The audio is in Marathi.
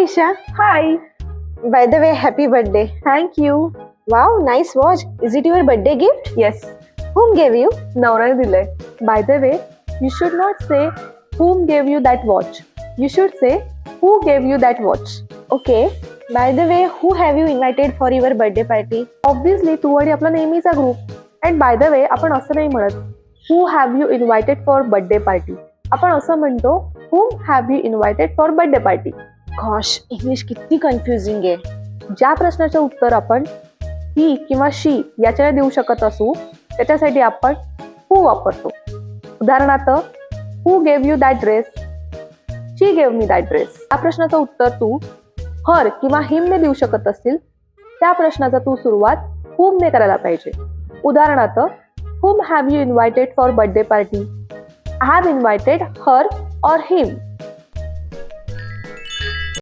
Isha. Hi. By the way, happy birthday. Thank you. Wow, nice watch. Is it your birthday gift? Yes. Whom gave you? नवऱ्याने दिलंय. By the way, you should not say whom gave you that watch. You should say who gave you that watch. Okay. By the way, who have you invited for your birthday party? Obviously तू आणि आपला नेहमीचा group. And by the way, आपण असं नाही म्हणत who have you invited for birthday party. आपण असं म्हणतो whom have you invited for birthday party. Gosh, English किती confusing आहे. ज्या प्रश्नाचे उत्तर आपण ही किंवा शी याच्याने देऊ शकत असू त्याच्यासाठी आपण हू वापरतो. उदाहरणार्थ who gave you that dress, she gave me that dress. या प्रश्नाचं उत्तर तू हर किंवा हिमने देऊ शकत असतील त्या प्रश्नाचा तू सुरुवात हुमने करायला पाहिजे. उदाहरणार्थ whom have you invited for birthday party. I have invited her or him.